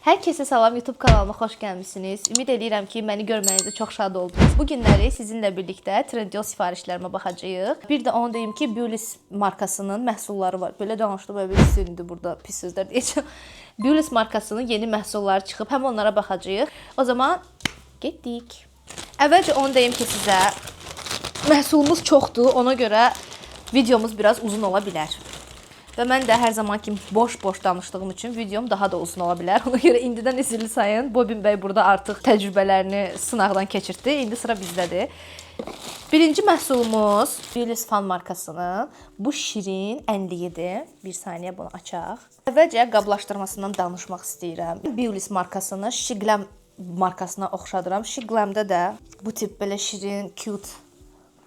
Hər kəsə salam, YouTube kanalıma xoş gəlmisiniz. Ümid edirəm ki, məni görməyinizə çox şad oldunuz. Bu günləri sizinlə birlikdə Trendyol sifarişlərimə baxacağıq. Bir də onu deyim ki, Beulis markasının məhsulları var. Belə danışdım, belə sindi burada pis sözlər deyəcəm. Beulis markasının yeni məhsulları çıxıb, həm onlara baxacağıq. O zaman getdik. Əvvəlcə onu deyim ki, sizə məhsulumuz çoxdur, ona görə videomuz biraz uzun ola bilər. Və mən də hər zaman kimi boş-boş danışdığım üçün videom daha da uzun ola bilər. Ona görə indidən izirli sayın. Bobin bəy burada artıq təcrübələrini sınaqdan keçirtdi. İndi sıra bizdədir. Birinci məhsulumuz Beulis Fan markasının bu şirin ənliyidir. Bir saniyə bunu açaq. Əvvəlcə qablaşdırmasından danışmaq istəyirəm. Beulis markasını Shiglam markasına oxşadıram. Shiglamda da bu tip belə şirin, cute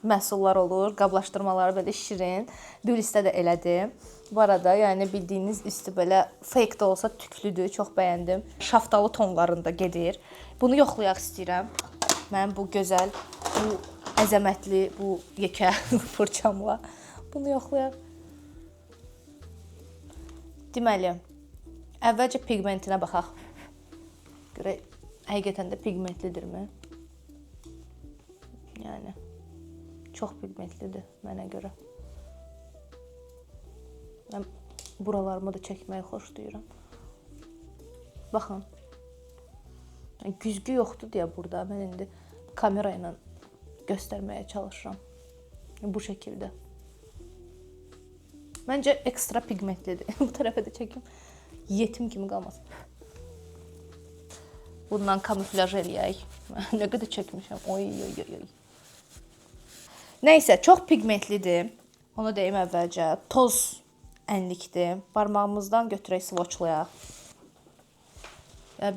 məhsullar olur. Qablaşdırmaları belə şirin. Beulisdə də elədir. Bu arada, yəni bildiyiniz üstü belə fake də olsa tüklüdür. Çox bəyəndim. Şaftalı tonlarında gedir. Bunu yoxlayaq istəyirəm. Mənim bu gözəl, bu əzəmətli, bu yekə fırçamla. Bunu yoxlayaq. Deməli, əvvəlcə pigmentinə baxaq. Görək, həqiqətən də pigmentlidirmi? Yəni, çox pigmentlidir mənə görə. Mən buralarımı da çəkməyi xoşlayıram. Baxın. Güzgü yoxdur deyə burada. Mən indi kamera ilə göstərməyə çalışıram. Bu şəkildə. Məncə ekstra pigmentlidir. Bu tərəfə də çəkim. Yetim kimi qalmasın. Bundan kamuflaj eləyək. Nə qədər çəkmişəm. Oy. Nəysə, çox pigmentlidir. Onu deyim əvvəlcə. Toz ənlikdir. Barmağımızdan götürək swatchlayaq.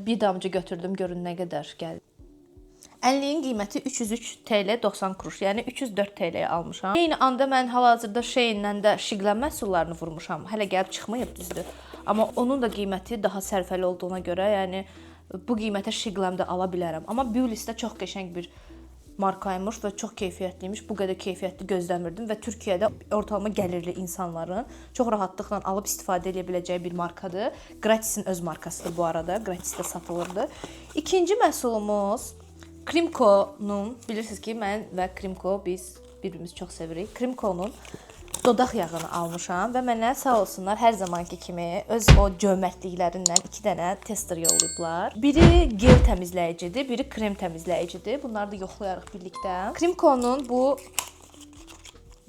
Bir damcı götürdüm, görün nə qədər gəldi. Ənliyin qiyməti 303 TL 90 kuruş, yəni 304 TL-yə almışam. Eyni anda mən hal-hazırda Shein-dən də Shiglam məhsullarını vurmuşam. Hələ gəlib çıxmayıb düzdür. Amma onun da qiyməti daha sərfəli olduğuna görə, yəni bu qiymətə Shiglamda ala bilərəm. Amma Beulisdə çox qəşəng bir markaymış və çox keyfiyyətliymiş. Bu qədər keyfiyyətli gözləmirdim və Türkiyədə ortalama gəlirli insanların çox rahatlıqla alıb istifadə edə biləcəyi bir markadır. Gratisin öz markasıdır bu arada. Gratisdə satılırdı. İkinci məhsulumuz Krimko'nun, bilirsiniz ki, mən və Krimko biz bir-birimizi çox sevirik. Krimko'nun dodaq yağını almışam və mənə sağ olsunlar hər zamanki kimi öz o cömərtliklərindən 2 dənə tester yollayıblar. Biri gel təmizləyicidir, biri krem təmizləyicidir. Bunları da yoxlayarıq birlikdə. Krimko'nun bu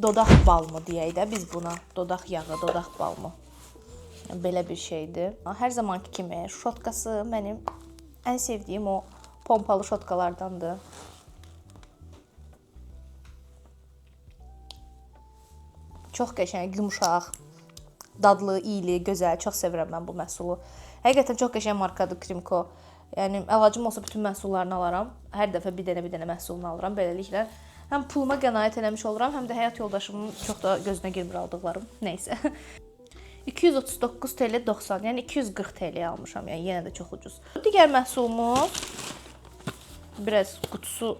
dodaq balmı deyək də biz buna. Dodaq yağı, dodaq balmı. Belə bir şeydir. Hər zamanki kimi şotkası mənim ən sevdiyim o pompalı şotkalardandır. Çox qəşəng, yumşaq, dadlı, iyili, gözəl. Çox sevirəm mən bu məhsulu. Həqiqətən çox qəşəng markadır Krimko. Yəni əlacım olsa bütün məhsullarını alaram. Hər dəfə bir dənə məhsulunu alıram. Beləliklə həm puluma qənaət eləmiş oluram, həm də həyat yoldaşımın çox da gözünə girmir aldıqlarım. Nəysə. 239 TL 90, yəni 240 TL almışam. Yəni yenə də çox ucuz. Digər məhsulumuz biraz qutusu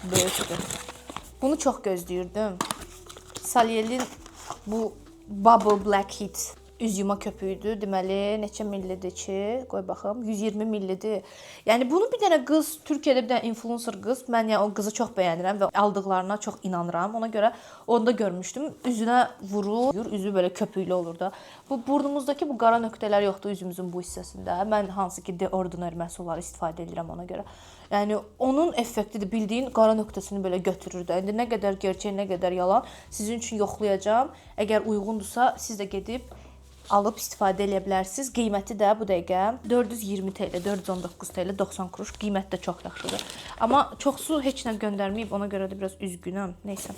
böyükdür. Bunu çox gözləyirdim. Saliel'in bu Bubble Black Heat üz yuma köpüyüdür. Deməli, neçə millidir ki? Qoy baxım, 120 millidir. Yəni bunu bir dənə qız, Türkiyədə bir dənə influencer qız, mən yəni o qızı çox bəyənirəm və aldıqlarına çox inanıram. Ona görə onda görmüşdüm. Üzünə vurur, üzü belə köpüklü olur da. Bu burnumuzdakı bu qara nöqtələr yoxdur üzümüzün bu hissəsində. Mən hansı ki The Ordinary məhsulları istifadə edirəm ona görə. Yəni onun effektidir. Bildiyin qara nöqtəsini belə götürür də. İndi nə qədər gerçək, nə qədər yalan sizin üçün yoxlayacağam. Əgər uyğundursa siz də gedib alıb istifadə edə bilərsiniz. Qiyməti də bu dəqiqə 420 TL, 419 TL 90 kuruş. Qiymət də çox yaxşıdır. Amma çoxsu heç nə göndərməyib, ona görə də biraz üzgünəm. Nəysə.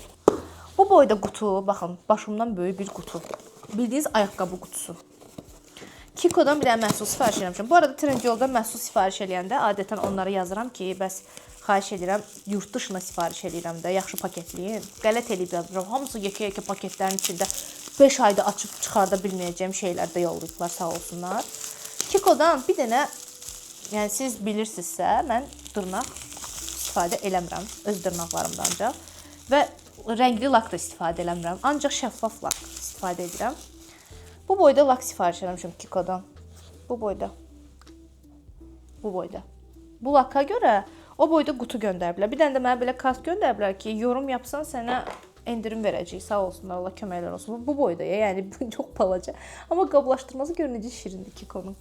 Bu boyda qutu, baxın, başımdan böyük bir qutu. Bildiyiniz ayaqqabı qutusu. Kiko'dan bir dənə məhsul sifariş eləmişəm. Bu arada Trendyoldan məhsul sifariş eləyəndə adətən onlara yazıram ki, bəs xahiş edirəm, yurt dışına sifariş eləyirəm də, yaxşı paketləyin. Qələt eləyib yazıram. Hamısı yekə-yekə paketlərin içində 5 ayda açıb çıxarda bilməyəcəyim şeylər də yollayıblar, sağ olsunlar. Kiko'dan bir dənə, yəni siz bilirsinizsə, mən dırnaq istifadə eləmirəm, öz dırnaqlarımdan ancaq. Və rəngli lak da istifadə eləmirəm, ancaq şəffaf lak istifadə edirəm. Bu boyda lak sifariş eləmişəm Kiko'dan. Bu boyda. Bu boyda. Bu laka görə o boyda qutu göndəriblər. Bir dənə də mənə belə kart göndəriblər ki, yorum yapsan sənə endirim verəcəyik. Sağ olsunlar, Allah köməklər olsun. Bu boyda ya, yəni bu çox balaca. Amma qablaşdırması gör necə şirindir Kiko'nun.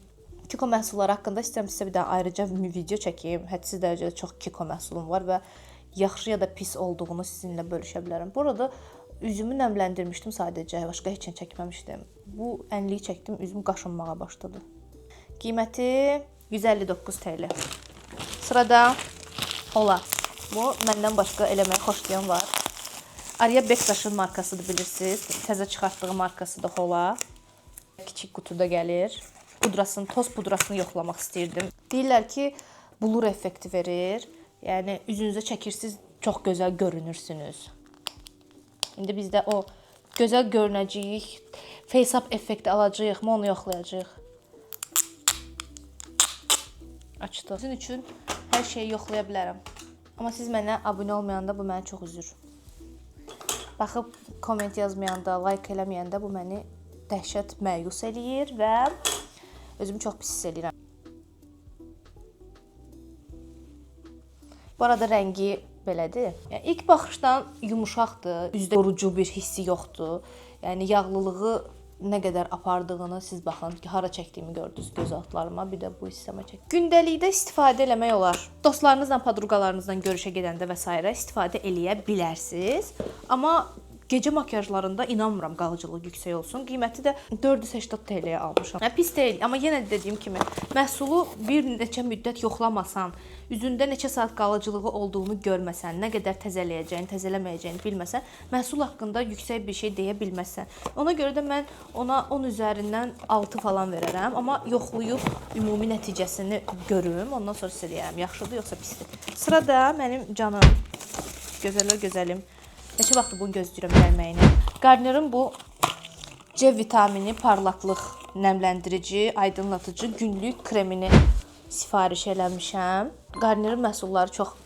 Kiko məhsulları haqqında istəyirəm sizə bir daha ayrıca video çəkeyim. Hədsiz dərəcədə çox Kiko məhsulum var və yaxşı ya da pis olduğunu sizinlə bölüşə bilərəm. Bu arada üzümü nəmləndirmişdim sadəcə, başqa heç nə çəkməmişdim. Bu ənliyi çəkdim, üzüm qaşınmağa başladı. Qiyməti 159 TL. Sırada Hola. Bu məndən başqa eləməyi xoşlayan var. Arya Bektaş'ın markasıdır, bilirsiniz. Təzə çıxartdığı markasıdır Hola. Kiçik qutuda gəlir. Pudrasını, toz pudrasını yoxlamaq istəyirdim. Deyirlər ki, blur effekti verir. Yəni üzünüzə çəkirsiniz, çox gözəl görünürsünüz. İndi biz də o gözəl görünəcəyik, face-up effekti alacağıq mı, onu yoxlayacağıq. Açdıq. Sizin üçün hər şeyi yoxlaya bilərəm. Amma siz mənə abunə olmayanda bu məni çox üzür. Baxıb komment yazmayanda, like eləməyəndə bu məni dəhşət məyus eləyir və özümü çox pis hiss eləyirəm. Bu arada rəngi belədir. Yəni, ilk baxışdan yumuşaqdır, üzdə yorucu bir hissi yoxdur. Yəni yağlılığı nə qədər apardığını siz baxın ki, hara çəkdiyimi gördünüz göz altlarıma, bir də bu hissəmə çək. Gündəlikdə istifadə eləmək olar. Dostlarınızla, podruqalarınızla görüşə gedəndə və s. istifadə eləyə bilərsiniz. Amma gecə makiyajlarında inanmıram qalıcılıq yüksək olsun. Qiyməti də 480 TL-yə almışam. Yəni pis deyil, amma yenə də dediyim kimi, məhsulu bir neçə müddət yoxlamasan, üzündə neçə saat qalıcılığı olduğunu görməsən, nə qədər təzələyəcəyini, təzələməyəcəyini bilməsən, məhsul haqqında yüksək bir şey deyə bilməzsən. Ona görə də mən ona 10 üzərindən 6 falan verərəm, amma yoxlayıb ümumi nəticəsini görüm, ondan sonra sizə deyərəm, yaxşıdır yoxsa pisdir. Sırada mənim canım, gözələr gözəlim. Neçə vaxtdır bunu gözləyirəm gəlməyini. Garnier'ın bu C vitamini, parlaqlıq, nəmləndirici, aydınlatıcı günlük kremini sifariş eləmişəm. Garnier'ın məhsulları çox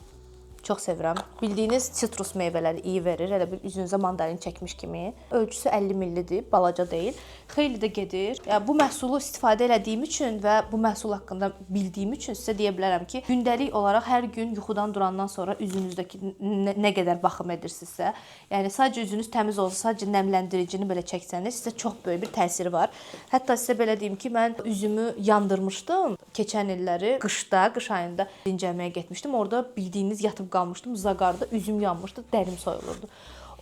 sevirəm. Bildiyiniz sitrus meyvələri iyi verir. Elə bir üzünüzə mandalin çəkmiş kimi. Ölçüsü 50 ml-dir, balaca deyil. Xeyli də gedir. Yəni bu məhsulu istifadə elədiyim üçün və bu məhsul haqqında bildiyim üçün sizə deyə bilərəm ki, gündəlik olaraq hər gün yuxudan durandan sonra üzünüzdəki nə qədər baxım edirsinizsə, yəni sadəcə üzünüz təmiz olsa, sadəcə nəmləndiricini belə çəksəniz, sizə çox böyük bir təsiri var. Hətta sizə belə deyim ki, mən üzümü yandırmışdım keçən illəri qışda, qış ayında dincəlməyə getmişdim. Orada bildiyiniz yatıb qalmışdım, zaqarda üzüm yanmışdı, dərim soyulurdu.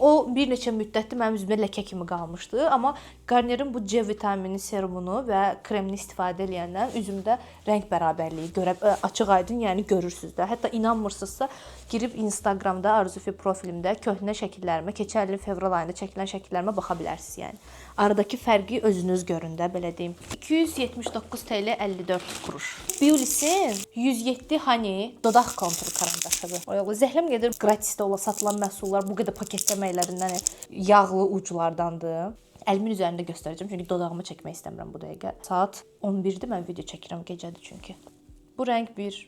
O bir neçə müddətdir mənim üzümdə ləkə kimi qalmışdı, amma Garnier'ın bu C vitamini serumunu və kremini istifadə edəndən üzümdə rəng bərabərliyi açıq-aydın, yəni görürsüz də. Hətta inanmırsınızsa girib Instagramda Arzufi profilimdə köhnə şəkillərimə, keçən ilin fevral ayında çəkilən şəkillərimə baxa bilərsiniz, yəni. Aradakı fərqi özünüz görün də, belə deyim. 279 TL 54 kuruş. Beulis'in 107 Honey dodaq konturu karandaşıdır. Zəhləm gedir gratisdə ola satılan məhsullar bu qədər paketləməklərindən yağlı uclardandır. Əlimin üzərində göstərəcəm çünki dodağımı çəkmək istəmirəm bu dəqiqə. Saat 11-dir, mən video çəkirəm, gecədir çünki. Bu rəng bir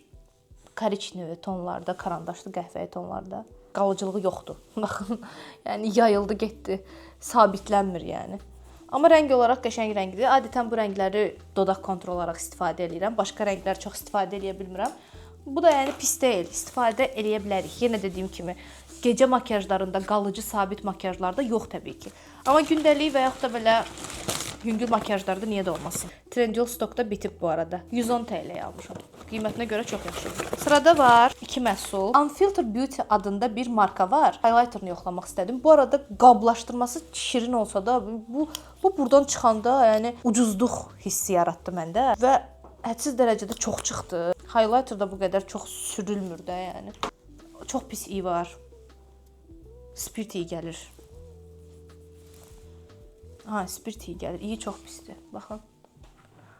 koriçnevi tonlarda, karandaşlı qəhvəyi tonlarda. Qalıcılığı yoxdur. Baxın, yəni yayıldı, getdi. Sabitlənmir yəni. Amma rəng olaraq qəşəng rəngdir. Adətən bu rəngləri dodaq konturu olaraq istifadə edirəm. Başqa rənglər çox istifadə edə bilmirəm. Bu da yəni pis deyil. İstifadə edə bilərik. Yenə dediyim kimi, gecə makiyajlarında, qalıcı sabit makiyajlarda yox təbii ki. Amma gündəlik və yaxud da belə yüngül makiyajlarda niyə də olmasın. Trendyol stokda bitib bu arada. 110 TL-yə almışam. Qiymətinə görə çox yaxşıdır. Sırada var 2 məhsul. Unfiltered Beauty adında bir marka var. Highlighter'ını yoxlamaq istədim. Bu arada qablaşdırması şirin olsa da bu buradan çıxanda yəni ucuzluq hissi yaratdı məndə və hədsiz dərəcədə çox çıxdı. Highlighter da bu qədər çox sürülmür də yəni. Çox pis iyi var. Spirt iyi gəlir. Ha, spirt iyi gəlir. İyi çox pisdir. Baxın.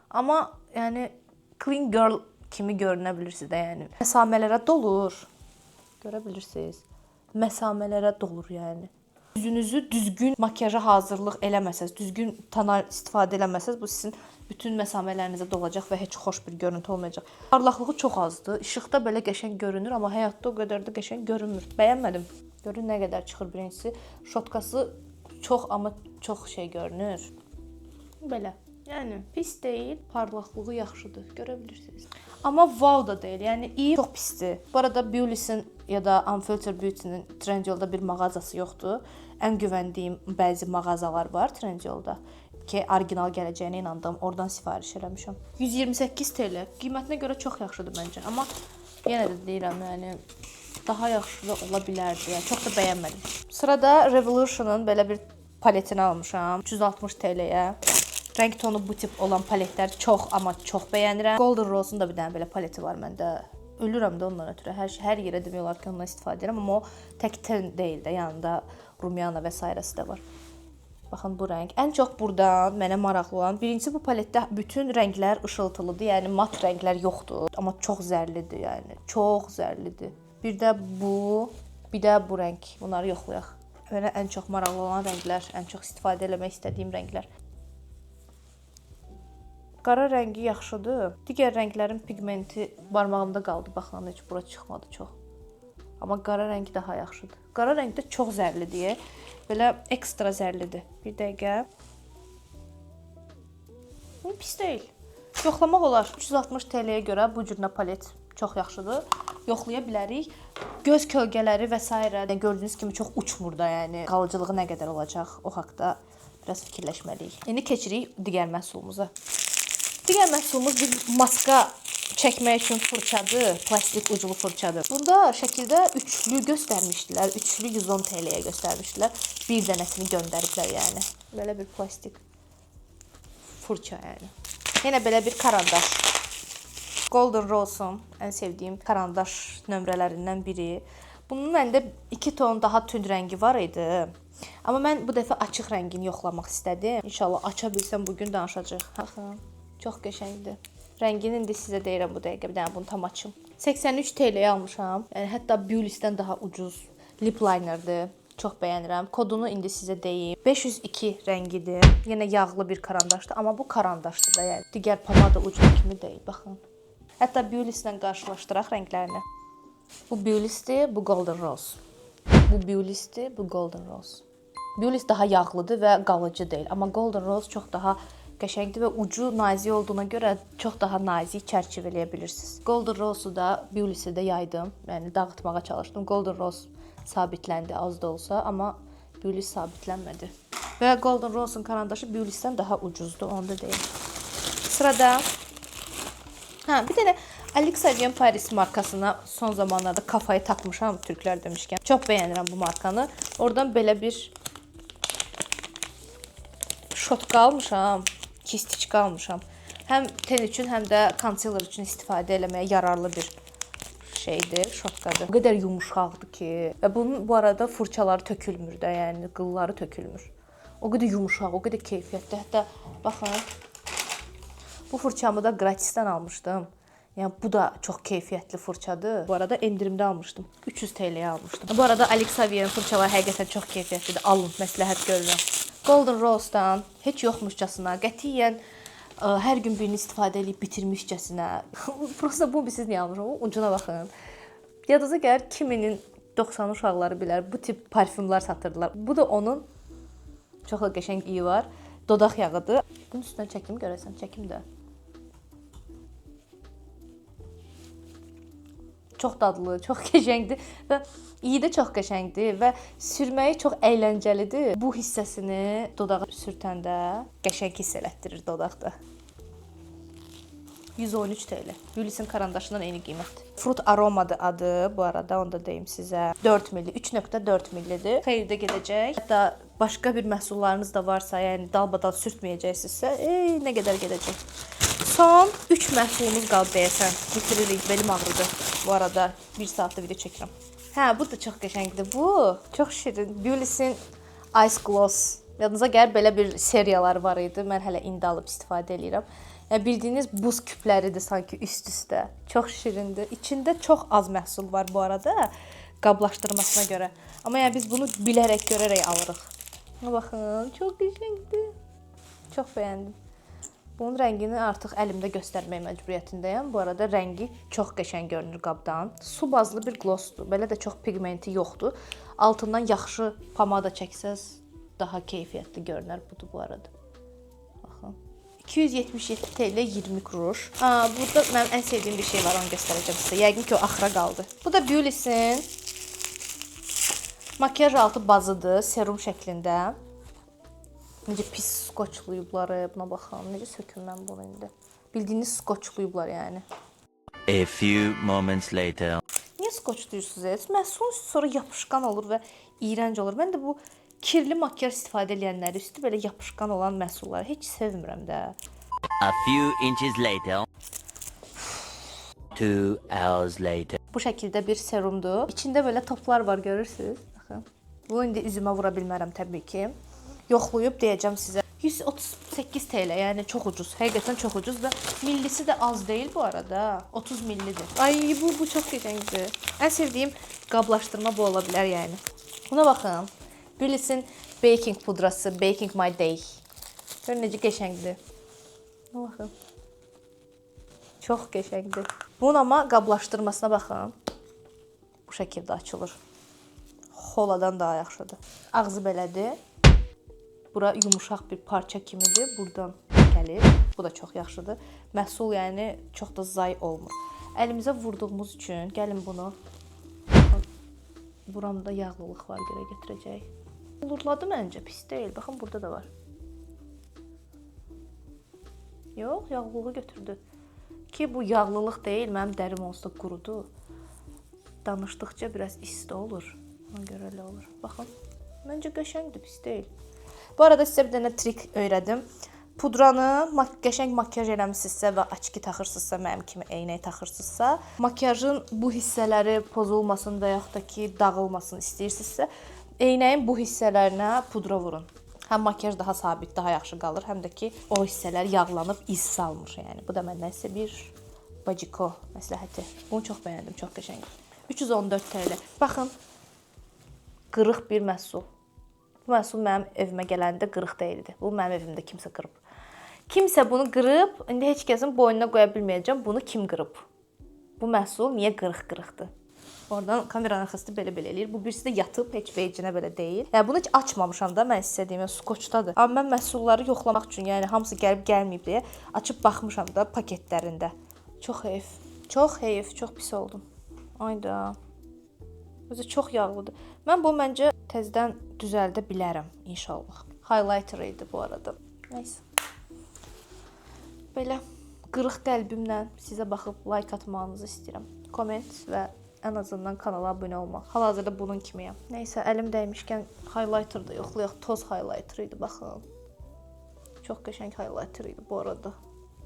Amma yəni clean girl kimi görünə bilirsiniz də yəni. Məsamələrə dolur. Görə bilirsiniz. Məsamələrə dolur yəni. Üzünüzü düzgün makiyaja hazırlıq eləməsəz, düzgün tonal istifadə eləməsəz, bu sizin bütün məsamələrinizə dolacaq və heç xoş bir görüntü olmayacaq. Parlaqlığı çox azdır. İşıqda belə qəşəng görünür, amma həyatda o qədər də qəşəng görünmür. Bəyənmədim. Görün nə qədər çıxır birincisi. Şotkası çox, amma çox şey görünür. Belə. Yəni pis deyil, parlaqlığı yaxşıdır, görə bilirsiniz. Amma wow da deyil. Yəni iyi, çox pisdir. Bu arada Beulis'in ya da Unfiltered Beauty'nin Trendyolda bir mağazası yoxdur. Ən güvəndiyim bəzi mağazalar var Trendyolda ki, orijinal gələcəyinə inandım. Oradan sifariş eləmişəm. 128 TL. Qiymətinə görə çox yaxşıdır məncə. Amma yenə də deyirəm, yəni daha yaxşı da ola bilərdi. Yəni çox da bəyənmədim. Sırada Revolution'un belə bir paletini almışam. 360 TL-yə. Rəng tonu bu tip olan paletlər çox, amma çox bəyənirəm. Golden Rose'un da bir dənə belə paleti var məndə. Ölürəm də ondan ötürü. Hər yerə demək olar ki, ondan istifadə edirəm, amma o tək ten deyil də, yanında rumiana və sairəsi də var. Baxın bu rəng. Ən çox burdan mənə maraqlı olan, birincisi bu paletdə bütün rənglər işıltılıdır, yəni mat rənglər yoxdur, amma çox zərlidir, yəni çox zərlidir. Bir də bu, bir də bu rəng. Bunları yoxlayaq. Mənə ən çox maraqlı olan rənglər, ən çox istifadə etmək istədiyim rənglər. Qara rəngi yaxşıdır. Digər rənglərin pigmenti barmağımda qaldı. Baxın, heç bura çıxmadı çox. Amma qara rəngi daha yaxşıdır. Qara rəng də çox zərlidir. Belə ekstra zərlidir. Bir dəqiqə. Pis deyil. Yoxlamaq olar. 360 TL-yə görə bu cür palet çox yaxşıdır. Yoxlaya bilərik. Göz kölgələri və s. gördüyünüz kimi çox uçmur da, yəni qalıcılığı nə qədər olacaq, o haqqda biraz fikirləşməliyik. İndi keçirik digər məhsulumuza. Digər məhsulumuz bir maska çəkmək üçün fırçadır, plastik uclu fırçadır. Bunda şəkildə üçlü göstərmişdilər, üçlü 110 TL-yə göstərmişdilər. Bir dənəsini göndəriblər, yəni. Belə bir plastik fırça, yəni. Yenə belə bir karandaş. Golden Rose'un ən sevdiyim karandaş nömrələrindən biri. Bunun məndə 2 ton daha tünd rəngi var idi. Amma mən bu dəfə açıq rəngini yoxlamaq istədim. İnşallah aça bilsəm bugün danışacağıq. Baxın. Çox qəşəngdir. Rəngini indi sizə deyirəm bu dəqiqə. Bir dənə bunu tam açım. 83 TL-yə almışam. Yəni hətta Beulis'dən daha ucuz lip linerdir. Çox bəyənirəm. Kodunu indi sizə deyim. 502 rəngidir. Yenə yağlı bir karandaşdır, amma bu karandaşdır da, yəni digər pomada ucu kimi deyil. Baxın. Hətta Beulis'lə qarşılaşdıraq rənglərini. Bu Beulis'dir, bu Golden Rose. Bu Beulis'dir, bu Golden Rose. Beulis daha yağlıdır və qalıcı deyil, amma Golden Rose çox daha qəşəngdir və ucu nazik olduğuna görə çox daha nazik çərçivələyə bilirsiniz. Golden Rose'u da, Beulis'i də yaydım. Yəni dağıtmağa çalışdım. Golden Rose sabitləndi az da olsa, amma Beulis sabitlənmədi. Və Golden Rose'un karandaşı Beulis'dən daha ucuzdur, onu da deyim. Sırada bir dənə Alex Avian Paris markasına son zamanlarda kafayı takmışam, türklər demişkən. Çox bəyənirəm bu markanı. Oradan belə bir şotka almışam. Kistiçka almışam. Həm ten üçün, həm də konsealer üçün istifadə eləməyə yararlı bir şeydir, şotkadır. O qədər yumuşaqdır ki, və bunun bu arada fırçaları tökülmür də, yəni qılları tökülmür. O qədər yumuşaq, o qədər keyfiyyətli. Hətta baxın, bu fırçamı da gratisdən almışdım. Yəni bu da çox keyfiyyətli fırçadır. Bu arada endirimdə almışdım. 300 TL-yə almışdım. Bu arada Alex Avian fırçalar həqiqətən çox keyfiyyətlidir. Alın, məsləhət görürəm. Golden Rose'dan heç yoxmuşcasına, qətiyyən hər gün birini istifadə edib bitirmişcəsinə. Prosta bu siz niyə almışam? Ucuna baxın. Yadınıza gəlir 2090 uşaqları bilər. Bu tip parfümlər satırdılar. Bu da onun çox da qəşəng iyi var. Dodaq yağıdır. Bunun üstündən çəkim görəsən, çəkim də. Çox dadlı, çox qəşəngdir və iyi də çox qəşəngdir və sürməyi çox əyləncəlidir. Bu hissəsini dodağa sürtəndə qəşəng hiss elətdirir dodaqda. 113 TL. Beulis'in karandaşından eyni qiymətdir. Fruit Aroma'dır adı, bu arada onu da deyim sizə. 4 milli, 3.4 millidir. Xeyirdə gedəcək. Hətta başqa bir məhsullarınız da varsa, yəni dalbadal sürtməyəcəksinizsə, nə qədər gedəcək. Son 3 məhsulumuz qaldı deyəsən. Bitiririk, belim ağrıdı. Bu arada 1 saatda video çəkirəm. Bu da çox qəşəngdir. Bu çox şirin. Beulis'in Ice Gloss. Yadınıza gəlir, belə bir seriyalar var idi. Mən hələ indi alıb istifadə edirəm. Yəni bildiyiniz buz küpləridir sanki üst-üstə. Çox şirindir. İçində çox az məhsul var bu arada qablaşdırmasına görə. Amma yəni biz bunu bilərək, görərək alırıq. Baxın, çox qəşəngdir. Çox bəyəndim. Bunun rəngini artıq əlimdə göstərmək məcburiyyətindəyəm. Bu arada rəngi çox qəşəng görünür qabdan. Su bazlı bir glossdur. Belə də çox pigmenti yoxdur. Altından yaxşı pomada çəksəz daha keyfiyyətli görünər budur bu arada. Baxın. 277 TL 20 kuruş. Burada mənim ən sevdiyim bir şey var, onu göstərəcəm sizə. Yəqin ki, o axıra qaldı. Bu da Beulis'in makyaj altı bazıdır, serum şəklində. Necə pis skoçluyublar, buna baxın. Necə söküm mən bunu indi. Bildiyiniz skoçluyublar yəni. A few moments later. Niyə skoçluyursunuz? Məhsulun üstü sonra yapışqan olur və iyrənc olur. Mən də bu kirli makyaj istifadə edənləri üstü belə yapışqan olan məhsulları heç sevmirəm də. A few inches later. 2 hours later. Bu şəkildə bir serumdur. İçində belə toplar var, görürsüz? Baxın. Bunu indi üzümə vura bilmərəm təbii ki. Yoxlayıb deyəcəm sizə. 138 TL, yəni çox ucuz. Həqiqətən çox ucuz və millisi də az deyil bu arada. 30 millidir. Ay bu çox qəşəngdir. Ən sevdiyim qablaşdırma bu ola bilər yəni. Buna baxın. Beulis'in baking pudrası, Baking My Day. Görün necə qəşəngdir. Buna baxın. Çox qəşəngdir. Bunun amma qablaşdırmasına baxın. Bu şəkildə açılır. Xoladan daha yaxşıdır. Ağzı belədir. Bura yumuşaq bir parça kimidir. Buradan gəlir. Bu da çox yaxşıdır. Məhsul yəni çox da zay olmur. Əlimizə vurduğumuz üçün gəlin bunu. Buramda yağlılıq var, görə gətirəcək. Olurladı məncə, pis deyil. Baxın burada da var. Yox, yağlılığı götürdü. Ki bu yağlılıq deyil, mənim dərim olsa qurudu. Danışdıqca biraz isti olur. Ona görə elə olur. Baxın. Məncə qəşəngdir, pis deyil. Bu arada sizə bir dənə trik öyrədim. Pudranı qəşəng makyaj eləmisinizsə və açki taxırsınızsa, mənim kimi eynək taxırsınızsa, makyajın bu hissələri pozulmasın və yaxud da ki, dağılmasın istəyirsinizsə, eynəyin bu hissələrinə pudra vurun. Həm makyaj daha sabit, daha yaxşı qalır, həm də ki, o hissələr yağlanıb iz salmır. Yəni bu da məndən sizə bir baciko məsləhəti. Bunu çox bəyəndim, çox qəşəngdir. 314 TL. Baxın, qırıq bir məhsul. Bu məhsul mənim evimə gələndə qırıq deyildi. Bu mənim evimdə kimsə qırıb. Kimsə bunu qırıb, indi heç kəsin boynuna qoya bilməyəcəm. Bunu kim qırıb? Bu məhsul niyə qırıq-qırıqdır? Oradan kameranın arxası belə-belə eləyir. Bu birisi də yatıb, heç vecinə belə deyil. Yəni bunu heç açmamışam da mən istədiyim, skoçdadır. Amma mən məhsulları yoxlamaq üçün, yəni hamısı gəlib gəlməyib deyə açıb baxmışam da paketlərində. Çox heyf. Çox heyf, çox pis oldum. Ayda. Özü çox yağlıdır. Mən bu məncə təzədən düzəldə bilərəm inşallah. Highlighter idi bu arada. Nəysə. Belə qırıq qəlbimlə sizə baxıb like atmağınızı istəyirəm. Komment və ən azından kanala abunə olmaq. Hal-hazırda bunun kimiyəm. Nəysə, əlim dəymişkən highlighter da yoxlayaq. Toz highlighter idi, baxın. Çox qəşəng highlighter idi bu arada.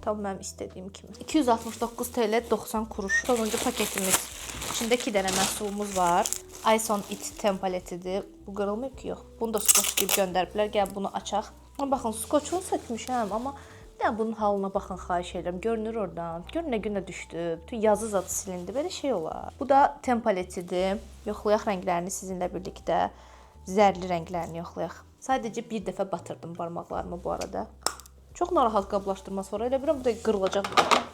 Tam mənim istədiyim kimi. 269 TL 90 kuruş. Sonuncu paketimiz. İçində 2 dənə məhsulumuz var. Ice on It templatidir. Bu qırılmır ki, yox. Bunu da skoç deyib göndəriblər. Gəl bunu açaq. Baxın, skoçunu sökmüşəm, amma bir dənə bunun halına baxın, xahiş edirəm. Görünür oradan. Gör nə günə düşdü. Bütün yazı zadı silindi. Belə şey olar. Bu da templatidir. Yoxlayaq rənglərini sizinlə birlikdə. Zərli rənglərini yoxlayaq. Sadəcə bir dəfə batırdım barmaqlarımı bu arada. Çox narahat qablaşdırması var. Elə bilirəm bu da qırılacaq.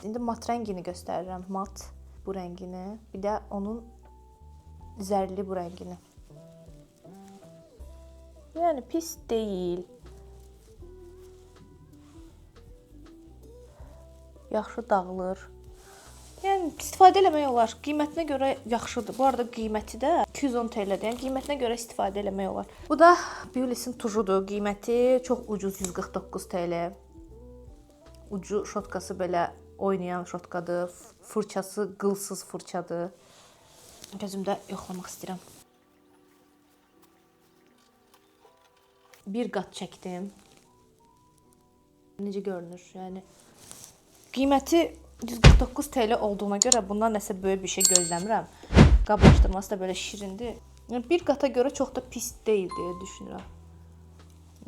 İndi mat rəngini göstərirəm. Mat bu rəngini. Bir də onun zərli bu rəngini. Yəni pis deyil. Yaxşı dağılır. Yəni istifadə eləmək olar. Qiymətinə görə yaxşıdır. Bu arada qiyməti də 210 TL-dir. Yəni qiymətinə görə istifadə eləmək olar. Bu da Beulis'in tujudur. Qiyməti çox ucuz, 149 TL. Ucu şotkası belə oynayan şotkadır. Fırçası qılsız fırçadır. Gözümdə yoxlamaq istəyirəm. Bir qat çəkdim. Necə görünür? Yəni qiyməti 149 TL olduğuna görə bundan nəsə böyük bir şey gözləmirəm. Qablaşdırması da belə şirindir. Yəni bir qata görə çox da pis deyil deyə düşünürəm.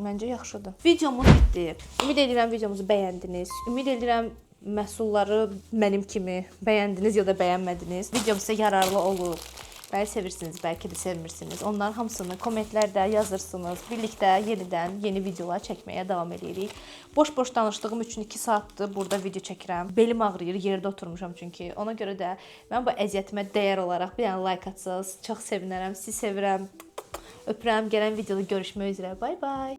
Məncə yaxşıdır. Videomuz bitdi. Ümid edirəm videomuzu bəyəndiniz. Ümid edirəm məhsulları mənim kimi bəyəndiniz ya da bəyənmədiniz. Videom sizə yararlı olub. Bəlkə sevirsiniz, bəlkə də sevmirsiniz. Onların hamısını kommentlərdə yazırsınız. Birlikdə yenidən yeni videolar çəkməyə davam edirik. Boş-boş danışdığım üçün 2 saatdır burada video çəkirəm. Belim ağrıyır, yerdə oturmuşam çünki. Ona görə də mən bu əziyyətimə dəyər olaraq bir dənə like atsanız çox sevinərəm. Sizi sevirəm. Öpürəm. Gələn videoda görüşmək üzrə. Bye bye.